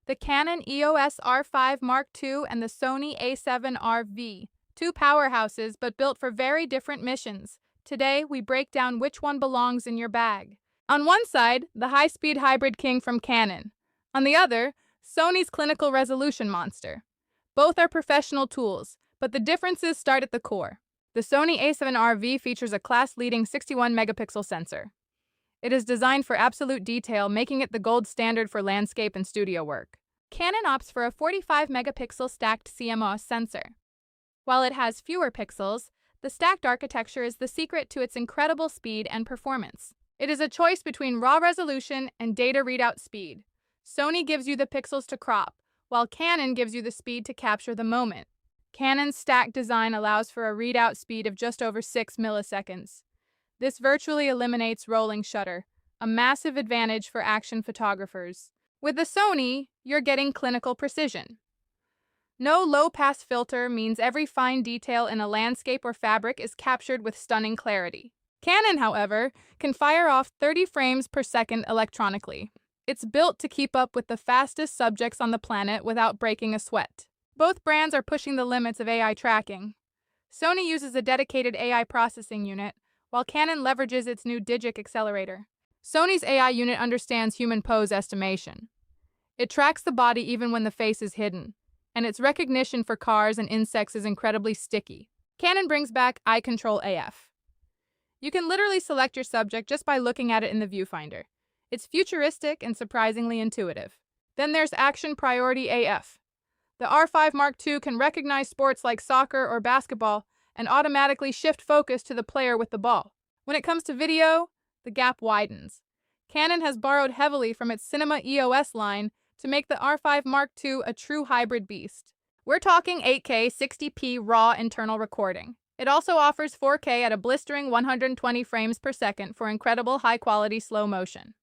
the Canon EOS R5 Mark II and the Sony A7RV, two powerhouses but built for very different missions. Today, we break down which one belongs in your bag. On one side, the high-speed hybrid king from Canon. On the other, Sony's clinical resolution monster. Both are professional tools, but the differences start at the core. The Sony A7RV features a class-leading 61-megapixel sensor. It is designed for absolute detail, making it the gold standard for landscape and studio work. Canon opts for a 45-megapixel stacked CMOS sensor. While it has fewer pixels, the stacked architecture is the secret to its incredible speed and performance. It is a choice between raw resolution and data readout speed. Sony gives you the pixels to crop, while Canon gives you the speed to capture the moment. Canon's stacked design allows for a readout speed of just over 6 milliseconds. This virtually eliminates rolling shutter, a massive advantage for action photographers. With the Sony, you're getting clinical precision. No low-pass filter means every fine detail in a landscape or fabric is captured with stunning clarity. Canon, however, can fire off 30 frames per second electronically. It's built to keep up with the fastest subjects on the planet without breaking a sweat. Both brands are pushing the limits of AI tracking. Sony uses a dedicated AI processing unit, while Canon leverages its new Digic accelerator. Sony's AI unit understands human pose estimation. It tracks the body even when the face is hidden, and its recognition for cars and insects is incredibly sticky. Canon brings back Eye Control AF. You can literally select your subject just by looking at it in the viewfinder. It's futuristic and surprisingly intuitive. Then there's Action Priority AF. The R5 Mark II can recognize sports like soccer or basketball and automatically shift focus to the player with the ball. When it comes to video, the gap widens. Canon has borrowed heavily from its Cinema EOS line to make the R5 Mark II a true hybrid beast. We're talking 8K 60p raw internal recording. It also offers 4K at a blistering 120 frames per second for incredible high-quality slow motion.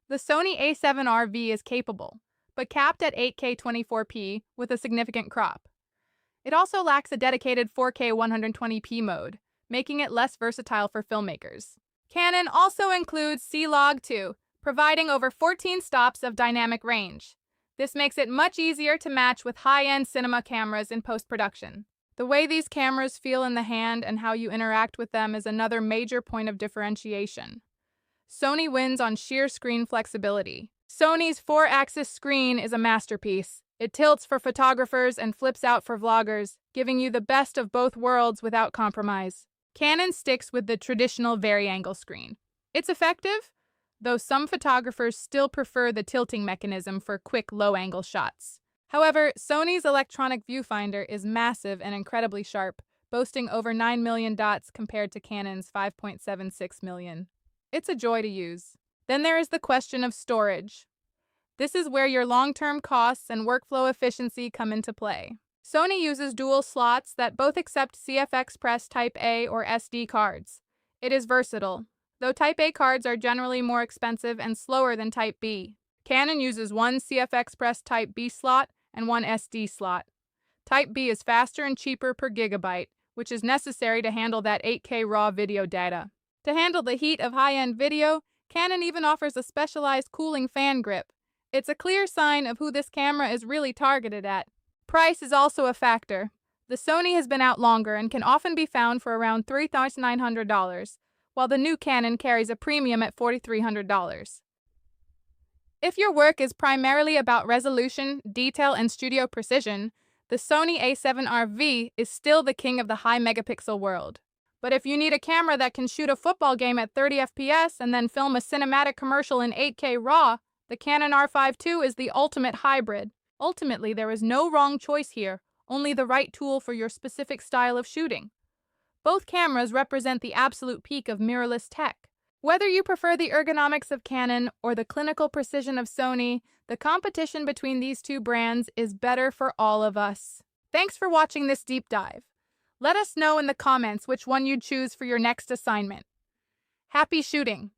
The Sony A7RV is capable, but capped at 8K 24p with a significant crop. It also lacks a dedicated 4K 120p mode, making it less versatile for filmmakers. Canon also includes C-Log 2, providing over 14 stops of dynamic range. This makes it much easier to match with high-end cinema cameras in post-production. The way these cameras feel in the hand and how you interact with them is another major point of differentiation. Sony wins on sheer screen flexibility. Sony's 4-axis screen is a masterpiece. It tilts for photographers and flips out for vloggers, giving you the best of both worlds without compromise. Canon sticks with the traditional vari-angle screen. It's effective, though some photographers still prefer the tilting mechanism for quick low-angle shots. However, Sony's electronic viewfinder is massive and incredibly sharp, boasting over 9 million dots compared to Canon's 5.76 million. It's a joy to use. Then there is the question of storage. This is where your long-term costs and workflow efficiency come into play. Sony uses dual slots that both accept CF Express Type A or SD cards. It is versatile, though Type A cards are generally more expensive and slower than Type B. Canon uses one CF Express Type B slot and one SD slot. Type B is faster and cheaper per gigabyte, which is necessary to handle that 8K raw video data. To handle the heat of high-end video, Canon even offers a specialized cooling fan grip. It's a clear sign of who this camera is really targeted at. Price is also a factor. The Sony has been out longer and can often be found for around $3,900, while the new Canon carries a premium at $4,300. If your work is primarily about resolution, detail, and studio precision, the Sony A7RV is still the king of the high-megapixel world. But if you need a camera that can shoot a football game at 30 FPS and then film a cinematic commercial in 8K RAW, the Canon R5 II is the ultimate hybrid. Ultimately, there is no wrong choice here, only the right tool for your specific style of shooting. Both cameras represent the absolute peak of mirrorless tech. Whether you prefer the ergonomics of Canon or the clinical precision of Sony, the competition between these two brands is better for all of us. Thanks for watching this deep dive. Let us know in the comments which one you'd choose for your next assignment. Happy shooting!